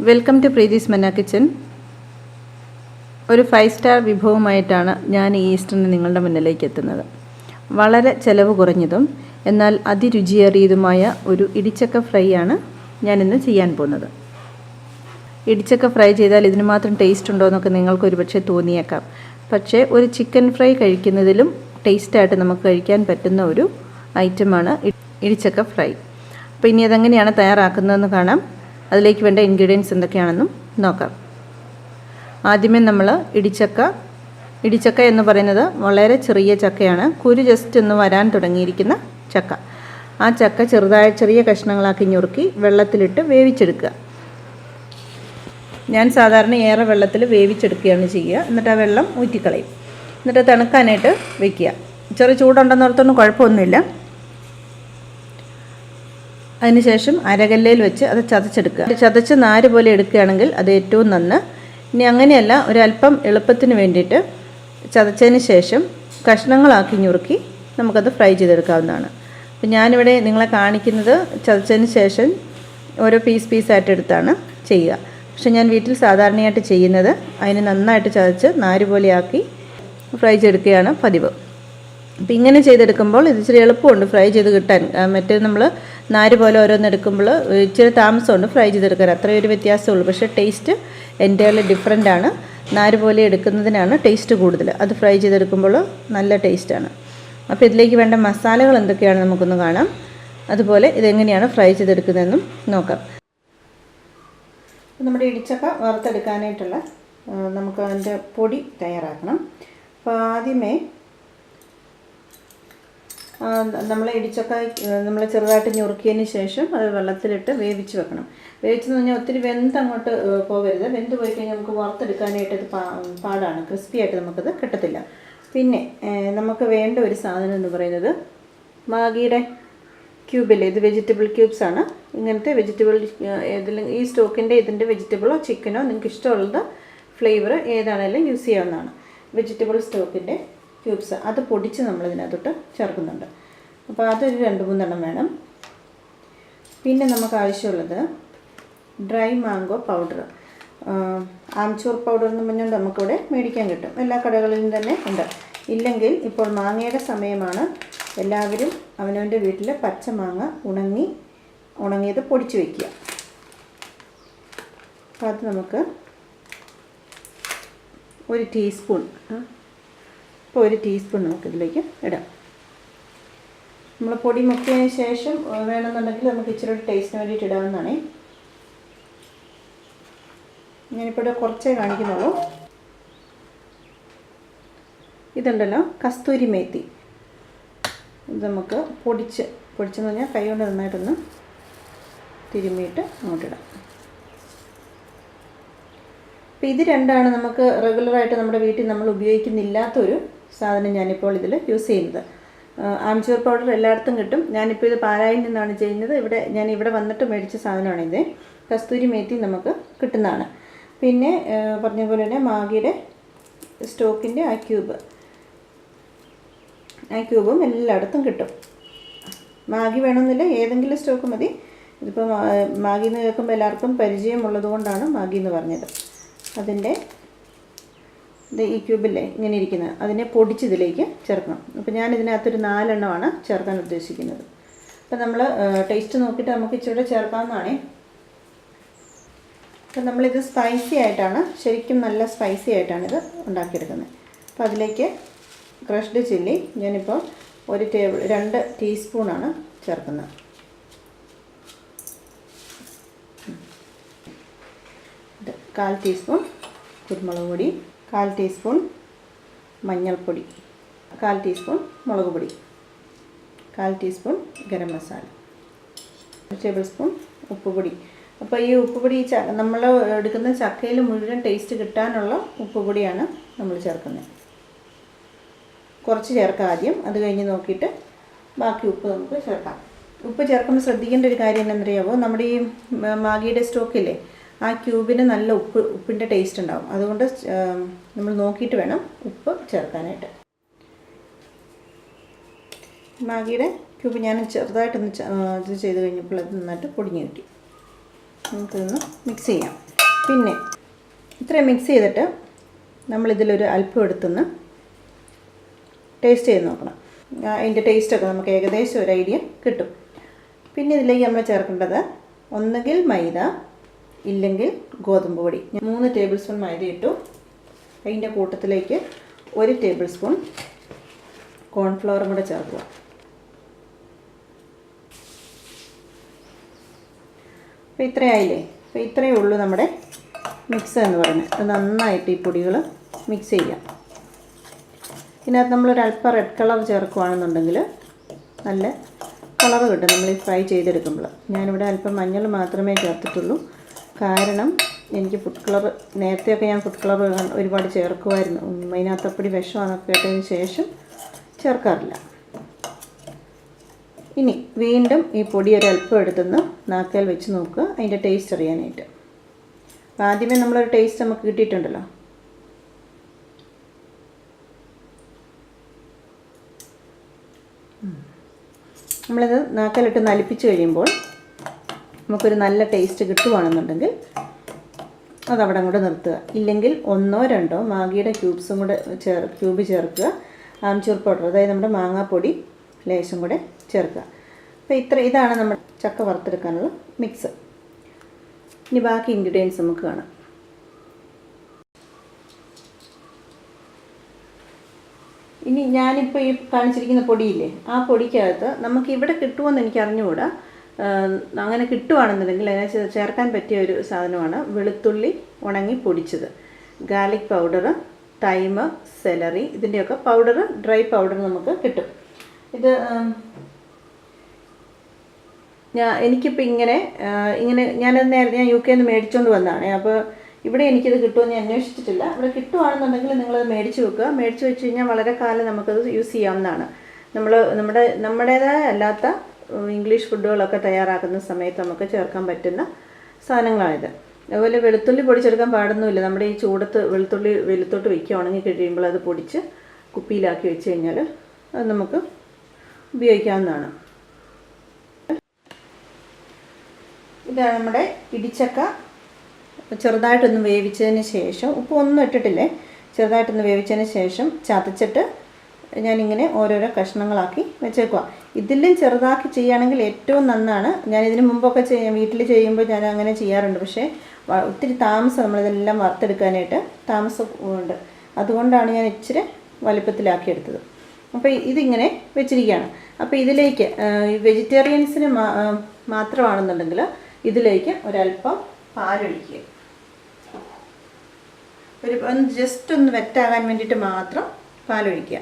Welcome to Preethi's മന്ന kitchen. ഒരു 5 star വിഭവമായിട്ടാണ് ഞാൻ ഈ ഈസ്റ്ററിന് നിങ്ങളുടെ മുന്നിലേക്ക് എത്തുന്നത്. വളരെ ചിലവ് കുറഞ്ഞതും എന്നാൽ അതിരുചിയേറിയതുമായ ഒരു ഇടിച്ചക്ക ഫ്രൈ ആണ് ഞാനിന്ന് ചെയ്യാൻ പോകുന്നത്. ഇടിച്ചക്ക ഫ്രൈ ചെയ്താൽ ഇതിന് മാത്രം ടേസ്റ്റ് ഉണ്ടോ എന്നൊക്കെ നിങ്ങൾക്കൊരു പക്ഷേ തോന്നിയേക്കാം. പക്ഷേ ഒരു ചിക്കൻ ഫ്രൈ കഴിക്കുന്നതിലും ടേസ്റ്റായിട്ട് നമുക്ക് കഴിക്കാൻ പറ്റുന്ന ഒരു ഐറ്റമാണ് ഇടിച്ചക്ക ഫ്രൈ. അപ്പോൾ ഇനി അതെങ്ങനെയാണ് തയ്യാറാക്കുന്നതെന്ന് കാണാം. അതിലേക്ക് വേണ്ട ഇൻഗ്രീഡിയൻസ് എന്തൊക്കെയാണെന്നും നോക്കാം. ആദ്യമേ നമ്മൾ ഇടിച്ചക്ക എന്ന് പറയുന്നത് വളരെ ചെറിയ ചക്കയാണ്. കുരു ജസ്റ്റ് ഒന്ന് വരാൻ തുടങ്ങിയിരിക്കുന്ന ചക്ക. ആ ചക്ക ചെറിയ കഷ്ണങ്ങളാക്കി ഞുറുക്കി വെള്ളത്തിലിട്ട് വേവിച്ചെടുക്കുക. ഞാൻ സാധാരണ ഏറെ വെള്ളത്തിൽ വേവിച്ചെടുക്കുകയാണ് ചെയ്യുക. എന്നിട്ട് ആ വെള്ളം ഊറ്റിക്കളയും. എന്നിട്ട് തണുക്കാനായിട്ട് വെക്കുക. ചെറിയ ചൂടുണ്ടെന്നോർത്തൊന്നും കുഴപ്പമൊന്നുമില്ല. അതിനുശേഷം അരകല്ലയിൽ വെച്ച് അത് ചതച്ചെടുക്കുക. ചതച്ച് നാര് പോലെ എടുക്കുകയാണെങ്കിൽ അത് ഏറ്റവും നന്ന്. ഇനി അങ്ങനെയല്ല, ഒരല്പം എളുപ്പത്തിന് വേണ്ടിയിട്ട് ചതച്ചതിന് ശേഷം കഷ്ണങ്ങളാക്കി ഞുറുക്കി നമുക്കത് ഫ്രൈ ചെയ്തെടുക്കാവുന്നതാണ്. അപ്പോൾ ഞാനിവിടെ നിങ്ങളെ കാണിക്കുന്നത് ചതച്ചതിന് ശേഷം ഓരോ പീസായിട്ട് എടുത്താണ് ചെയ്യുക. പക്ഷേ ഞാൻ വീട്ടിൽ സാധാരണയായിട്ട് ചെയ്യുന്നത് അതിന് നന്നായിട്ട് ചതച്ച് നാര് പോലെയാക്കി ഫ്രൈ ചെയ്തെടുക്കുകയാണ് പതിവ്. അപ്പോൾ ഇങ്ങനെ ചെയ്തെടുക്കുമ്പോൾ ഇത് ഇച്ചിരി എളുപ്പമുണ്ട് ഫ്രൈ ചെയ്ത് കിട്ടാൻ. മറ്റേ നമ്മൾ നാര് പോലെ ഓരോന്നെടുക്കുമ്പോൾ ഇച്ചിരി താമസമുണ്ട് ഫ്രൈ ചെയ്തെടുക്കാൻ. അത്രയും ഒരു വ്യത്യാസമുള്ളൂ. പക്ഷേ ടേസ്റ്റ് എൻ്റയർലി ഡിഫറെൻ്റ് ആണ്. നാര് പോലെ എടുക്കുന്നതിനാണ് ടേസ്റ്റ് കൂടുതൽ. അത് ഫ്രൈ ചെയ്തെടുക്കുമ്പോൾ നല്ല ടേസ്റ്റാണ്. അപ്പോൾ ഇതിലേക്ക് വേണ്ട മസാലകൾ എന്തൊക്കെയാണ് നമുക്കൊന്ന് കാണാം. അതുപോലെ ഇതെങ്ങനെയാണ് ഫ്രൈ ചെയ്തെടുക്കുന്നതെന്നും നോക്കാം. നമ്മുടെ ഇടിച്ചക്ക വറുത്തെടുക്കാനായിട്ടുള്ള നമുക്ക് അതിൻ്റെ പൊടി തയ്യാറാക്കണം. അപ്പോൾ ആദ്യമേ നമ്മൾ ഇടിച്ചക്ക നമ്മൾ ചെറുതായിട്ട് ഞുറുക്കിയതിന് ശേഷം അത് വെള്ളത്തിലിട്ട് വേവിച്ച് വെക്കണം. വേവിച്ചെന്ന് പറഞ്ഞാൽ ഒത്തിരി വെന്തങ്ങോട്ട് പോകരുത്. വെന്ത് പോയി കഴിഞ്ഞാൽ നമുക്ക് വറുത്തെടുക്കാനായിട്ട് ഇത് പാടാണ്. ക്രിസ്പി ആയിട്ട് നമുക്കത് കിട്ടത്തില്ല. പിന്നെ നമുക്ക് വേണ്ട ഒരു സാധനം എന്ന് പറയുന്നത് മാഗിയുടെ ക്യൂബില്ലേ, ഇത് വെജിറ്റബിൾ ക്യൂബ്സാണ്. ഇങ്ങനത്തെ വെജിറ്റബിൾ ഈ സ്റ്റോക്കിൻ്റെ ഇതിൻ്റെ വെജിറ്റബിളോ ചിക്കനോ നിങ്ങൾക്ക് ഇഷ്ടമുള്ളത് ഫ്ലേവർ ഏതാണെങ്കിലും യൂസ് ചെയ്യാവുന്നതാണ്. വെജിറ്റബിൾ സ്റ്റോക്കിൻ്റെ ക്യൂബ്സ് അത് പൊടിച്ച് നമ്മളിതിനകത്തോട്ട് ചേർക്കുന്നുണ്ട്. അപ്പോൾ അതൊരു 2-3 എണ്ണം വേണം. പിന്നെ നമുക്ക് ആവശ്യമുള്ളത് dry mango powder. Amchur powder എന്ന് പറഞ്ഞാൽ നമുക്കിവിടെ മേടിക്കാൻ കിട്ടും. എല്ലാ കടകളിലും തന്നെ ഉണ്ട്. ഇല്ലെങ്കിൽ ഇപ്പോൾ മാങ്ങയുടെ സമയമാണ്. എല്ലാവരും അവനവൻ്റെ വീട്ടിൽ പച്ച മാങ്ങ ഉണങ്ങിയത് പൊടിച്ച് വയ്ക്കുക. അപ്പോൾ അത് നമുക്ക് 1 ടീസ്പൂൺ നമുക്കിതിലേക്ക് ഇടാം. നമ്മൾ പൊടി മുക്കിയതിന് ശേഷം വേണമെന്നുണ്ടെങ്കിൽ നമുക്ക് ഇച്ചിരി ടേസ്റ്റിന് വേണ്ടിയിട്ട് ഇടാവുന്നതാണ്. ഞാനിപ്പോൾ കുറച്ചേ കാണിക്കുന്നുള്ളൂ. ഇതുണ്ടല്ലോ കസ്തൂരി മേത്തി. ഇത് നമുക്ക് പൊടിച്ചെന്ന് പറഞ്ഞാൽ കൈ കൊണ്ട് നന്നായിട്ടൊന്ന് തിരുമ്മിയിട്ട് അങ്ങോട്ടിടാം. അപ്പോൾ ഇത് രണ്ടാണ് നമുക്ക് റെഗുലറായിട്ട് നമ്മുടെ വീട്ടിൽ നമ്മൾ ഉപയോഗിക്കുന്നില്ലാത്തൊരു സാധനം ഞാനിപ്പോൾ ഇതിൽ യൂസ് ചെയ്യുന്നത്. ആംചൂർ പൗഡർ എല്ലായിടത്തും കിട്ടും. ഞാനിപ്പോൾ ഇത് പാലായിൽ നിന്നാണ് ചെയ്യുന്നത്. ഞാൻ ഇവിടെ വന്നിട്ട് മേടിച്ച സാധനമാണിത്. കസ്തൂരി മേത്തി നമുക്ക് കിട്ടുന്നതാണ്. പിന്നെ പറഞ്ഞ പോലെ തന്നെ മാഗിയുടെ സ്റ്റോക്കിൻ്റെ ആ ക്യൂബും എല്ലായിടത്തും കിട്ടും. മാഗി വേണമെന്നില്ല, ഏതെങ്കിലും സ്റ്റോക്ക് മതി. ഇതിപ്പോൾ മാഗി എന്ന് കേൾക്കുമ്പോൾ എല്ലാവർക്കും പരിചയമുള്ളത് കൊണ്ടാണ് മാഗി എന്ന് പറഞ്ഞത്. അതിൻ്റെ ഈ ക്യൂബില്ലേ ഇങ്ങനെ ഇരിക്കുന്നത് അതിനെ പൊടിച്ച് ഇതിലേക്ക് ചേർക്കണം. അപ്പോൾ ഞാൻ ഇതിനകത്തൊരു 4 എണ്ണമാണ് ചേർക്കാൻ ഉദ്ദേശിക്കുന്നത്. അപ്പോൾ നമ്മൾ ടേസ്റ്റ് നോക്കിയിട്ട് നമുക്ക് ഇച്ചിരി ചേർക്കാവുന്നതാണ്. അപ്പോൾ നമ്മളിത് സ്പൈസി ആയിട്ടാണ്, ശരിക്കും നല്ല സ്പൈസി ആയിട്ടാണ് ഇത് ഉണ്ടാക്കിയെടുക്കുന്നത്. അപ്പോൾ അതിലേക്ക് ക്രഷ്ഡ് ചില്ലി ഞാനിപ്പോൾ 2 ടീസ്പൂണാണ് ചേർക്കുന്നത്. ഇത് 1/4 ടീസ്പൂൺ കുരുമുളക് പൊടി, 1/4 ടീസ്പൂൺ മഞ്ഞൾപ്പൊടി, 1/4 ടീസ്പൂൺ മുളക് പൊടി, 1/4 teaspoon garam masala, 1 tablespoon ഉപ്പുപൊടി. അപ്പോൾ ഈ ഉപ്പുപൊടി നമ്മൾ എടുക്കുന്ന ചക്കയിൽ മുഴുവൻ ടേസ്റ്റ് കിട്ടാനുള്ള ഉപ്പുപൊടിയാണ് നമ്മൾ ചേർക്കുന്നത്. കുറച്ച് ചേർക്കാം ആദ്യം. അത് കഴിഞ്ഞ് നോക്കിയിട്ട് ബാക്കി ഉപ്പ് നമുക്ക് ചേർക്കാം. ഉപ്പ് ചേർക്കുമ്പോൾ ശ്രദ്ധിക്കേണ്ട ഒരു കാര്യം എന്താണെന്നറിയാമോ, നമ്മുടെ ഈ മാഗിയുടെ സ്റ്റോക്കില്ലേ ആ ക്യൂബിന് നല്ല ഉപ്പിൻ്റെ ടേസ്റ്റ് ഉണ്ടാവും. അതുകൊണ്ട് നമ്മൾ നോക്കിയിട്ട് വേണം ഉപ്പ് ചേർക്കാനായിട്ട്. മാഗിയുടെ ക്യൂബ് ഞാൻ ചെറുതായിട്ടൊന്ന് ഇത് ചെയ്ത് കഴിഞ്ഞപ്പോൾ അത് നന്നായിട്ട് പൊടിഞ്ഞ് കിട്ടി. നമുക്കിതൊന്ന് മിക്സ് ചെയ്യാം. പിന്നെ ഇത്രയും മിക്സ് ചെയ്തിട്ട് നമ്മളിതിലൊരു അല്പം എടുത്തുനിന്ന് ടേസ്റ്റ് ചെയ്ത് നോക്കണം. അതിൻ്റെ ടേസ്റ്റൊക്കെ നമുക്ക് ഏകദേശം ഒരു ഐഡിയ കിട്ടും. പിന്നെ ഇതിലേക്ക് നമ്മൾ ചേർക്കേണ്ടത് ഒന്നുകിൽ മൈദ, ഇല്ലെങ്കിൽ ഗോതമ്പ് പൊടി. 3 ടേബിൾ സ്പൂൺ മൈദ ഇട്ടു. അതിൻ്റെ കൂട്ടത്തിലേക്ക് 1 ടേബിൾ സ്പൂൺ കോൺഫ്ലവറും കൂടെ ചേർക്കുക. അപ്പോൾ ഇത്രയായില്ലേ? അപ്പോൾ ഇത്രയേ ഉള്ളൂ നമ്മുടെ മിക്സ് എന്ന് പറയുന്നത്. അത് നന്നായിട്ട് ഈ പൊടികൾ മിക്സ് ചെയ്യാം. ഇതിനകത്ത് നമ്മളൊരല്പം റെഡ് കളർ ചേർക്കുകയാണെന്നുണ്ടെങ്കിൽ നല്ല കളർ കിട്ടും നമ്മൾ ഈ ഫ്രൈ ചെയ്തെടുക്കുമ്പോൾ. ഞാനിവിടെ അല്പം മഞ്ഞൾ മാത്രമേ ചേർത്തിട്ടുള്ളൂ. കാരണം എനിക്ക് ഫുഡ് കളർ നേരത്തെയൊക്കെ ഞാൻ ഫുഡ് കളർ ഒരുപാട് ചേർക്കുമായിരുന്നു. അതിനകത്തപ്പടി വിഷമാണെന്നൊക്കെ കേട്ടതിന് ശേഷം ചേർക്കാറില്ല. ഇനി വീണ്ടും ഈ പൊടി ഒരല്പം എടുത്തുനിന്ന് നാക്കേൽ വെച്ച് നോക്കുക അതിൻ്റെ ടേസ്റ്റ് അറിയാനായിട്ട്. ആദ്യമേ നമ്മളൊരു ടേസ്റ്റ് നമുക്ക് കിട്ടിയിട്ടുണ്ടല്ലോ. നമ്മളിത് നാക്കിലിട്ട് നലിപ്പിച്ച് കഴിയുമ്പോൾ നമുക്കൊരു നല്ല ടേസ്റ്റ് കിട്ടുവാണെന്നുണ്ടെങ്കിൽ അതവിടെ കൂടെ നിർത്തുക. ഇല്ലെങ്കിൽ 1-2 മാഗിയുടെ ക്യൂബ്സും കൂടെ ക്യൂബ് ചേർക്കുക. ആംചൂർ പൗഡർ, അതായത് നമ്മുടെ മാങ്ങാപ്പൊടി ലേശം കൂടെ ചേർക്കുക. അപ്പോൾ ഇതാണ് നമ്മുടെ ചക്ക വറുത്തെടുക്കാനുള്ള മിക്സ്. ഇനി ബാക്കി ഇൻഗ്രീഡിയൻസ് നമുക്ക് കാണാം. ഇനി ഞാനിപ്പോൾ ഈ കാണിച്ചിരിക്കുന്ന പൊടിയില്ലേ, ആ പൊടിക്കകത്ത് നമുക്ക് ഇവിടെ കിട്ടുമെന്ന് എനിക്ക് അറിഞ്ഞുകൂടാ. അങ്ങനെ കിട്ടുവാണെന്നുണ്ടെങ്കിൽ അതിനെ ചേർക്കാൻ പറ്റിയ ഒരു സാധനമാണ് വെളുത്തുള്ളി ഉണങ്ങി പൊടിച്ചത്, ഗാർലിക് പൗഡർ, തൈമ്, സെലറി, ഇതിൻ്റെയൊക്കെ പൗഡർ, ഡ്രൈ പൗഡർ നമുക്ക് കിട്ടും. ഇത് എനിക്കിപ്പോൾ ഇങ്ങനെ ഞാനത് നേരത്തെ ഞാൻ UK നിന്ന് മേടിച്ചുകൊണ്ട് വന്നതാണ്. അപ്പോൾ ഇവിടെ എനിക്കിത് കിട്ടുമെന്ന് ഞാൻ അന്വേഷിച്ചിട്ടില്ല. ഇവിടെ കിട്ടുവാണെന്നുണ്ടെങ്കിൽ നിങ്ങളത് മേടിച്ച് വെക്കുക. മേടിച്ച് വെച്ച് കഴിഞ്ഞാൽ വളരെ കാലം നമുക്കത് യൂസ് ചെയ്യാവുന്നതാണ്. നമ്മുടേതായ അല്ലാത്ത ഇംഗ്ലീഷ് ഫുഡുകളൊക്കെ തയ്യാറാക്കുന്ന സമയത്ത് നമുക്ക് ചേർക്കാൻ പറ്റുന്ന സാധനങ്ങളാണിത്. അതുപോലെ വെളുത്തുള്ളി പൊടിച്ചെടുക്കാൻ പാടൊന്നുമില്ല. നമ്മുടെ ഈ ചൂടത്ത് വെളുത്തോട്ട് വയ്ക്കുക, ഉണങ്ങി കഴിയുമ്പോൾ അത് പൊടിച്ച് കുപ്പിയിലാക്കി വെച്ച് കഴിഞ്ഞാൽ അത് നമുക്ക് ഉപയോഗിക്കാവുന്നതാണ്. ഇതാണ് നമ്മുടെ ഇടിച്ചക്ക. ചെറുതായിട്ടൊന്ന് വേവിച്ചതിന് ശേഷം, ഉപ്പൊന്നും ഇട്ടിട്ടില്ലേ, ചെറുതായിട്ടൊന്ന് വേവിച്ചതിന് ശേഷം ചതച്ചിട്ട് ഞാനിങ്ങനെ ഓരോരോ കഷ്ണങ്ങളാക്കി വെച്ചേക്കുക. ഇതിലും ചെറുതാക്കി ചെയ്യുകയാണെങ്കിൽ ഏറ്റവും നന്നാണ്. ഞാനിതിന് മുമ്പൊക്കെ വീട്ടിൽ ചെയ്യുമ്പോൾ ഞാൻ അങ്ങനെ ചെയ്യാറുണ്ട്. പക്ഷേ ഒത്തിരി താമസം നമ്മളിതെല്ലാം വറുത്തെടുക്കാനായിട്ട് താമസം ഉണ്ട്. അതുകൊണ്ടാണ് ഞാൻ ഇച്ചിരി വലുപ്പത്തിലാക്കിയെടുത്തത്. അപ്പോൾ ഇതിങ്ങനെ വെച്ചിരിക്കുകയാണ്. അപ്പോൾ ഇതിലേക്ക് വെജിറ്റേറിയൻസിന് മാത്രമാണെന്നുണ്ടെങ്കിൽ ഇതിലേക്ക് ഒരല്പം പാലൊഴിക്കുക. ജസ്റ്റ് ഒന്ന് വെറ്റാകാൻ വേണ്ടിയിട്ട് മാത്രം പാലൊഴിക്കുക.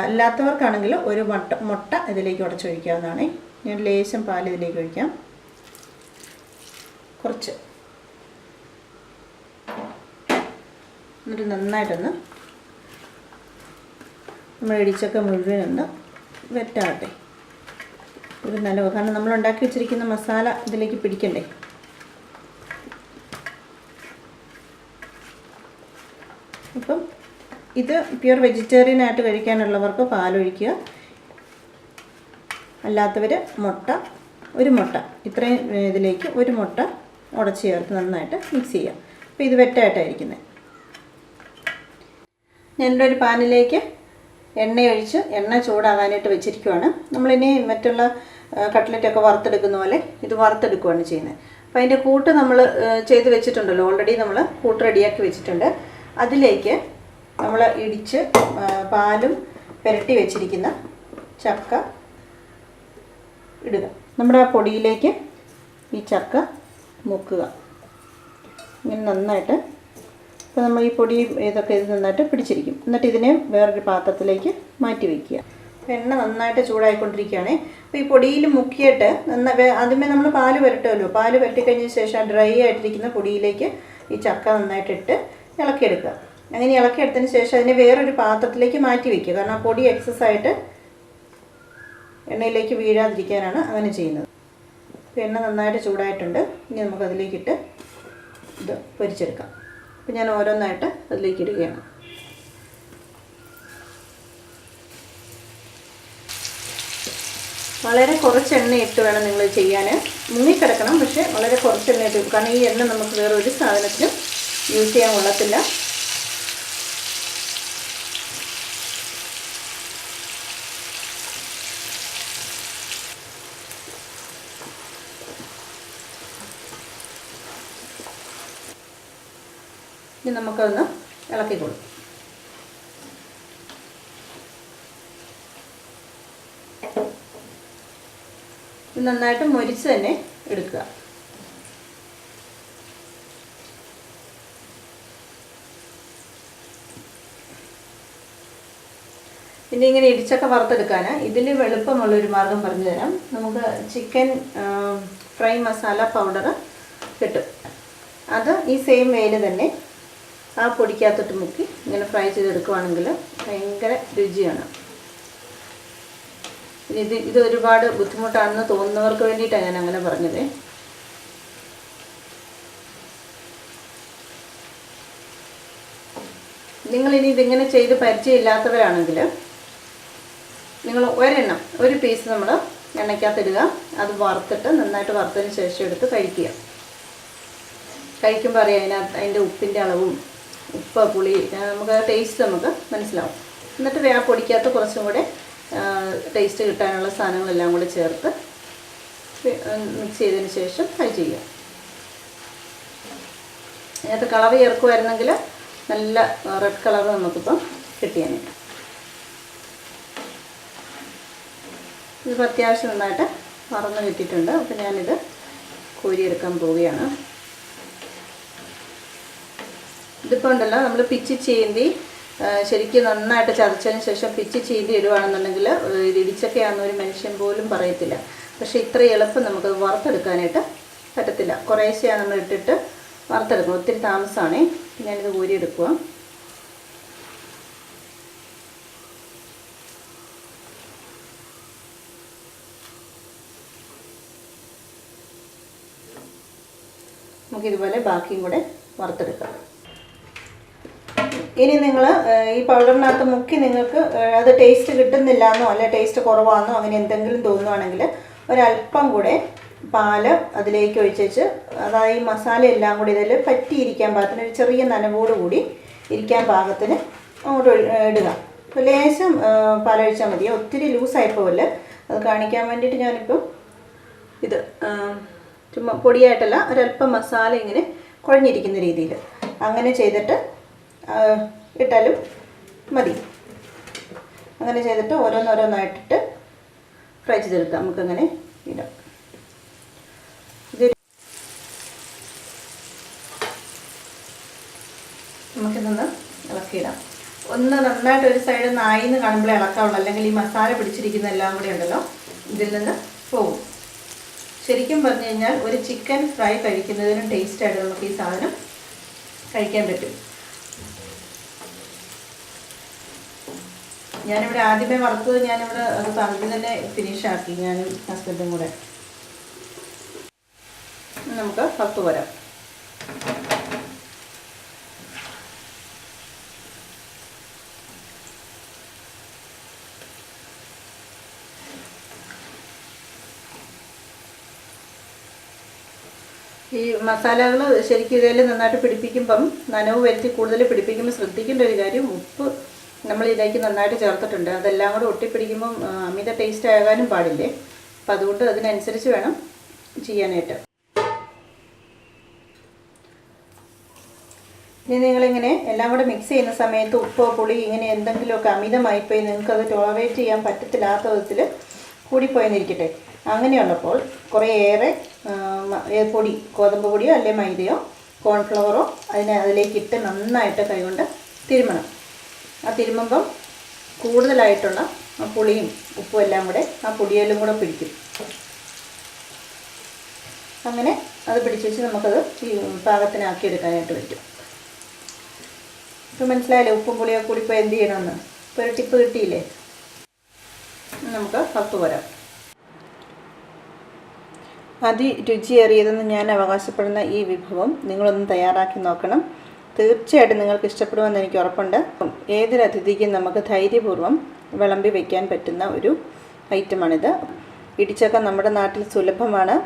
അല്ലാത്തവർക്കാണെങ്കിൽ ഒരു മുട്ട ഇതിലേക്ക് ഉടച്ചൊഴിക്കാവുന്നതാണ്. ഞാൻ ലേശം പാൽ ഇതിലേക്ക് ഒഴിക്കാം, കുറച്ച്. എന്നിട്ട് നന്നായിട്ടൊന്ന് നമ്മൾ ഇടിച്ചക്ക മുഴുവനൊന്ന് വെറ്റാകട്ടെ. ഇത് നല്ലത്, കാരണം നമ്മൾ ഉണ്ടാക്കി വെച്ചിരിക്കുന്ന മസാല ഇതിലേക്ക് പിടിക്കണ്ടേ. അപ്പം ഇത് പ്യുവർ വെജിറ്റേറിയൻ ആയിട്ട് കഴിക്കാനുള്ളവർക്ക് പാലൊഴിക്കുക. അല്ലാത്തവർ ഒരു മുട്ട ഇത്രയും ഇതിലേക്ക് ഒരു മുട്ട ഉടച്ച് ചേർത്ത് നന്നായിട്ട് മിക്സ് ചെയ്യുക. അപ്പോൾ ഇത് വെറ്റായിട്ടായിരിക്കുന്നത്. ഞാനിവിടെ ഒരു പാനിലേക്ക് എണ്ണയൊഴിച്ച് എണ്ണ ചൂടാകാനായിട്ട് വെച്ചിരിക്കുവാണ്. നമ്മളിനി മറ്റുള്ള കട്ട്ലറ്റൊക്കെ വറുത്തെടുക്കുന്ന പോലെ ഇത് വറുത്തെടുക്കുകയാണ് ചെയ്യുന്നത്. അപ്പോൾ അതിൻ്റെ കൂട്ട് നമ്മൾ ചെയ്ത് വെച്ചിട്ടുണ്ടല്ലോ, ഓൾറെഡി നമ്മൾ കൂട്ട് റെഡിയാക്കി വെച്ചിട്ടുണ്ട്. അതിലേക്ക് നമ്മൾ ഇടിച്ച് പാലും പുരട്ടി വെച്ചിരിക്കുന്ന ചക്ക ഇടുക. നമ്മുടെ ആ പൊടിയിലേക്ക് ഈ ചക്ക മുക്കുക ഇങ്ങനെ നന്നായിട്ട്. അപ്പോൾ നമ്മൾ ഈ പൊടി ഇതൊക്കെ ഇത് നന്നായിട്ട് പിടിച്ചിരിക്കും. എന്നിട്ട് ഇതിനെ വേറൊരു പാത്രത്തിലേക്ക് മാറ്റി വയ്ക്കുക. എണ്ണ നന്നായിട്ട് ചൂടായിക്കൊണ്ടിരിക്കുകയാണ്. അപ്പോൾ ഈ പൊടിയിൽ മുക്കിയിട്ട് ആദ്യമേ നമ്മൾ പാല് പുരട്ടുമല്ലോ, പാല് പുരട്ടി കഴിഞ്ഞതിന് ശേഷം ഡ്രൈ ആയിട്ടിരിക്കുന്ന പൊടിയിലേക്ക് ഈ ചക്ക നന്നായിട്ടിട്ട് ഇളക്കിയെടുക്കുക. അങ്ങനെ ഇളക്കിയെടുത്തതിന് ശേഷം അതിനെ വേറൊരു പാത്രത്തിലേക്ക് മാറ്റി വയ്ക്കുക. കാരണം ആ പൊടി എക്സസ് ആയിട്ട് എണ്ണയിലേക്ക് വീഴാതിരിക്കാനാണ് അങ്ങനെ ചെയ്യുന്നത്. അപ്പോൾ എണ്ണ നന്നായിട്ട് ചൂടായിട്ടുണ്ട്. ഇനി നമുക്കതിലേക്കിട്ട് ഇത് പൊരിച്ചെടുക്കാം. അപ്പോൾ ഞാൻ ഓരോന്നായിട്ട് അതിലേക്ക് ഇടുകയാണ്. വളരെ കുറച്ച് എണ്ണ ഇട്ട് വേണം നിങ്ങൾ ചെയ്യാൻ. മുങ്ങിക്കിടക്കണം, പക്ഷേ വളരെ കുറച്ച് എണ്ണ ഇട്ട്, കാരണം ഈ എണ്ണ നമുക്ക് വേറെ ഒരു സാധനത്തിലും യൂസ് ചെയ്യാൻ കൊള്ളത്തില്ല. ഇനി നമുക്കൊന്ന് ഇളക്കി കൊടുക്കാം. ഇത് നന്നായിട്ട് മൊരിച്ച് തന്നെ എടുക്കുക. പിന്നെ ഇങ്ങനെ ഇടിച്ചക്ക വറുത്തെടുക്കാൻ ഇതിൽ എളുപ്പമുള്ളൊരു മാർഗ്ഗം പറഞ്ഞു തരാം. നമുക്ക് ചിക്കൻ ഫ്രൈ മസാല പൗഡർ കിട്ടും. അത് ഈ സെയിം വേയിൽ തന്നെ ആ പൊടിക്കകത്തോട്ട് മുക്കി ഇങ്ങനെ ഫ്രൈ ചെയ്തെടുക്കുവാണെങ്കിൽ ഭയങ്കര രുചിയാണ്. ഇത് ഒരുപാട് ബുദ്ധിമുട്ടാണെന്ന് തോന്നുന്നവർക്ക് വേണ്ടിയിട്ടാണ് ഞാൻ അങ്ങനെ പറഞ്ഞത്. നിങ്ങളിനി ഇതിങ്ങനെ ചെയ്ത് പരിചയമില്ലാത്തവരാണെങ്കിൽ നിങ്ങൾ ഒരു പീസ് നമ്മൾ എണ്ണയ്ക്കകത്തിടുക. അത് വറുത്തിട്ട് നന്നായിട്ട് വറുത്തതിന് ശേഷം എടുത്ത് കഴിക്കുക. കഴിക്കുമ്പോൾ അറിയാം അതിൻ്റെ ഉപ്പിൻ്റെ അളവും ഉപ്പ് പുളി നമുക്ക് ടേസ്റ്റ് നമുക്ക് മനസ്സിലാവും. എന്നിട്ട് ആ പൊടിക്കകത്ത് കുറച്ചും കൂടെ ടേസ്റ്റ് കിട്ടാനുള്ള സാധനങ്ങളെല്ലാം കൂടി ചേർത്ത് മിക്സ് ചെയ്തതിന് ശേഷം ഫ്രൈ ചെയ്യുക. അതിനകത്ത് കളർ ചേർക്കുമായിരുന്നെങ്കിൽ നല്ല റെഡ് കളർ നമുക്കിപ്പം കിട്ടിയാണ്. ഇതിപ്പോൾ അത്യാവശ്യം നന്നായിട്ട് വറന്ന് കിട്ടിയിട്ടുണ്ട്. അപ്പോൾ ഞാനിത് കോരിയെടുക്കാൻ പോവുകയാണ്. ഇതിപ്പോൾ ഉണ്ടല്ലോ, നമ്മൾ പിച്ചി ചീന്തി ശരിക്കും നന്നായിട്ട് ചതച്ചതിന് ശേഷം പിച്ചി ചീന്തി ഇടുകയാണെന്നുണ്ടെങ്കിൽ ഇത് ഇടിച്ചക്കയാണെന്ന് ഒരു മനുഷ്യൻ പോലും പറയത്തില്ല. പക്ഷേ ഇത്ര എളുപ്പം നമുക്കത് വറുത്തെടുക്കാനായിട്ട് പറ്റത്തില്ല. കുറേശ്ശെയാണ് നമ്മൾ ഇട്ടിട്ട് വറുത്തെടുക്കും. ഒത്തിരി താമസമാണ്. ഞാനിത് കോരിയെടുക്കുക. നമുക്കിതുപോലെ ബാക്കിയും കൂടെ വറുത്തെടുക്കാം. ഇനി നിങ്ങൾ ഈ പൗഡറിനകത്ത് മുക്കി നിങ്ങൾക്ക് അത് ടേസ്റ്റ് കിട്ടുന്നില്ല എന്നോ അല്ലെ ടേസ്റ്റ് കുറവാണെന്നോ അങ്ങനെ എന്തെങ്കിലും തോന്നുവാണെങ്കിൽ ഒരല്പം കൂടെ പാല് അതിലേക്ക് ഒഴിച്ചേച്ച്, അതായത് ഈ മസാല എല്ലാം കൂടി ഇതിൽ പറ്റിയിരിക്കാൻ പാകത്തിന് ഒരു ചെറിയ നനവോട് കൂടി ഇരിക്കാൻ പാകത്തിന് അങ്ങോട്ട് ഇടുക. ലേശം പാലൊഴിച്ചാൽ മതി, ഒത്തിരി ലൂസായിപ്പോവില്ല. അത് കാണിക്കാൻ വേണ്ടിയിട്ട് ഞാനിപ്പോൾ ഇത് ചുമ്മാ പൊടിയായിട്ടല്ല, ഒരല്പം മസാല ഇങ്ങനെ കുഴഞ്ഞിരിക്കുന്ന രീതിയിൽ അങ്ങനെ ചെയ്തിട്ട് ഇട്ടാലും മതി. അങ്ങനെ ചെയ്തിട്ട് ഓരോന്നോരോന്നായിട്ടിട്ട് ഫ്രൈ ചെയ്തെടുക്കാം. നമുക്കങ്ങനെ ഇടാം. നമുക്കിതൊന്ന് ഇളക്കിയിടാം. ഒന്ന് നന്നായിട്ട് ഒരു സൈഡ് നായിന്ന് കാണുമ്പോഴേ ഇളക്കാവുള്ളൂ, അല്ലെങ്കിൽ ഈ മസാല പിടിച്ചിരിക്കുന്ന എല്ലാം കൂടി ഉണ്ടല്ലോ ഇതിൽ നിന്ന് പോകും. ശരിക്കും പറഞ്ഞു കഴിഞ്ഞാൽ ഒരു ചിക്കൻ ഫ്രൈ കഴിക്കുന്നതിനും ടേസ്റ്റായിട്ട് നമുക്ക് ഈ സാധനം കഴിക്കാൻ പറ്റും. ഞാനിവിടെ ആദ്യമേ വറുത്തത് ഞാനിവിടെ അത് പകുതി തന്നെ ഫിനിഷാക്കി, ഞാനും ഹസ്ബൻഡും കൂടെ. നമുക്ക് വറുത്ത് പോരാം. ഈ മസാലകൾ ശരിക്കും ഇതിൽ നന്നായിട്ട് പിടിപ്പിക്കുമ്പം നനവ് വരുത്തി കൂടുതൽ പിടിപ്പിക്കുമ്പോൾ ശ്രദ്ധിക്കേണ്ട ഒരു കാര്യം, ഉപ്പ് നമ്മൾ ഇതിലേക്ക് നന്നായിട്ട് ചേർത്തിട്ടുണ്ട്. അതെല്ലാം കൂടെ ഒട്ടിപ്പിടിക്കുമ്പം അമിത ടേസ്റ്റ് ആകാനും പാടില്ലേ. അപ്പം അതുകൊണ്ട് അതിനനുസരിച്ച് വേണം ചെയ്യാനായിട്ട്. ഇനി നിങ്ങളിങ്ങനെ എല്ലാം കൂടെ മിക്സ് ചെയ്യുന്ന സമയത്ത് ഉപ്പോ പുളി ഇങ്ങനെ എന്തെങ്കിലുമൊക്കെ അമിതമായിപ്പോയി നിങ്ങൾക്കത് ടോളറേറ്റ് ചെയ്യാൻ പറ്റത്തില്ലാത്ത വിധത്തിൽ കൂടിപ്പോയെന്നിരിക്കട്ടെ. അങ്ങനെയുള്ളപ്പോൾ കുറേയേറെ പൊടി, ഗോതമ്പ് പൊടിയോ അല്ലെങ്കിൽ മൈദയോ കോൺഫ്ലവറോ അതിലേക്കിട്ട് നന്നായിട്ട് കൈകൊണ്ട് തിരുമണം. ആ തിരുമുമ്പം കൂടുതലായിട്ടുള്ള ആ പുളിയും ഉപ്പും എല്ലാം കൂടെ ആ പൊടിയെല്ലാം കൂടെ പിടിക്കും. അങ്ങനെ അത് പിടിച്ച് വെച്ച് നമുക്കത് ഈ പാകത്തിനാക്കി എടുക്കാനായിട്ട് പറ്റും. ഇപ്പോൾ മനസ്സിലായില്ലേ ഉപ്പും പുളിയൊക്കെ കൂടിപ്പോൾ എന്ത് ചെയ്യണമെന്ന്? ഇപ്പോൾ ഒരു ടിപ്പ് കിട്ടിയില്ലേ? നമുക്ക് വറുത്ത് പോരാം. അതിരുചിയേറിയതെന്ന് ഞാൻ അവകാശപ്പെടുന്ന ഈ വിഭവം നിങ്ങളൊന്ന് തയ്യാറാക്കി നോക്കണം. തീർച്ചയായിട്ടും നിങ്ങൾക്ക് ഇഷ്ടപ്പെടുമെന്ന് എനിക്ക് ഉറപ്പുണ്ട്. ഏതൊരു അതിഥിക്കും നമുക്ക് ധൈര്യപൂർവ്വം വിളമ്പി വയ്ക്കാൻ പറ്റുന്ന ഒരു ഐറ്റമാണിത്. ഇടിച്ചക്ക നമ്മുടെ നാട്ടിൽ സുലഭമാണ്.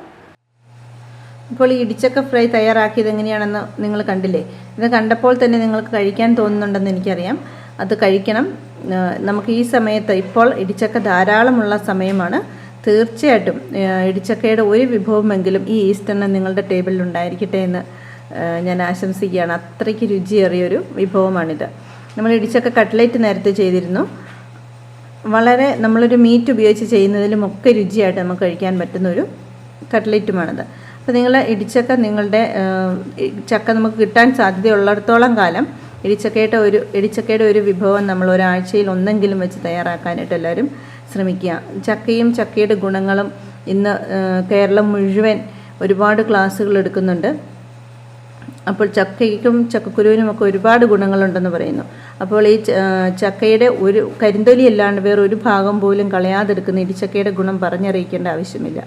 ഇപ്പോൾ ഈ ഇടിച്ചക്ക ഫ്രൈ തയ്യാറാക്കിയത് എങ്ങനെയാണെന്ന് നിങ്ങൾ കണ്ടില്ലേ? ഇത് കണ്ടപ്പോൾ തന്നെ നിങ്ങൾക്ക് കഴിക്കാൻ തോന്നുന്നുണ്ടെന്ന് എനിക്കറിയാം. അത് കഴിക്കണം. നമുക്ക് ഈ സമയത്ത് ഇപ്പോൾ ഇടിച്ചക്ക ധാരാളമുള്ള സമയമാണ്. തീർച്ചയായിട്ടും ഇടിച്ചക്കയുടെ ഒരു വിഭവമെങ്കിലും ഈ ഈസ്റ്ററിന് നിങ്ങളുടെ ടേബിളിൽ ഉണ്ടായിരിക്കട്ടെ എന്ന് ഞാൻ ആശംസിക്കുകയാണ്. അത്രയ്ക്ക് രുചിയേറിയൊരു വിഭവമാണിത്. നമ്മൾ ഇടിച്ചക്ക കട്ട്ലേറ്റ് നേരത്തെ ചെയ്തിരുന്നു. വളരെ നമ്മളൊരു മീറ്റ് ഉപയോഗിച്ച് ചെയ്യുന്നതിലുമൊക്കെ രുചിയായിട്ട് നമുക്ക് കഴിക്കാൻ പറ്റുന്ന ഒരു കട്ട്ലേറ്റുമാണിത്. അപ്പോൾ നിങ്ങൾ ഇടിച്ചക്ക നിങ്ങളുടെ ചക്ക നമുക്ക് കിട്ടാൻ സാധ്യതയുള്ളിടത്തോളം കാലം ഇടിച്ചക്കയുടെ ഒരു വിഭവം നമ്മൾ ഒരാഴ്ചയിൽ ഒന്നെങ്കിലും വെച്ച് തയ്യാറാക്കാനായിട്ട് എല്ലാവരും ശ്രമിക്കുക. ചക്കയും ചക്കയുടെ ഗുണങ്ങളും ഇന്ന് കേരളം മുഴുവൻ ഒരുപാട് ക്ലാസ്സുകൾ എടുക്കുന്നുണ്ട്. അപ്പോൾ ചക്കയ്ക്കും ചക്കക്കുരുവിനുമൊക്കെ ഒരുപാട് ഗുണങ്ങളുണ്ടെന്ന് പറയുന്നു. അപ്പോൾ ഈ ചക്കയുടെ ഒരു കരിന്തൊലി അല്ലാണ്ട് വേറൊരു ഭാഗം പോലും കളയാതെടുക്കുന്ന ഇടിച്ചക്കയുടെ ഗുണം പറഞ്ഞറിയിക്കേണ്ട ആവശ്യമില്ല.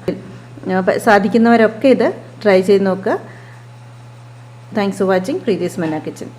സാധിക്കുന്നവരൊക്കെ ഇത് ട്രൈ ചെയ്ത് നോക്കുക. താങ്ക്സ് ഫോർ വാച്ചിങ് പ്രീതീസ് മന്ന കിച്ചൻ.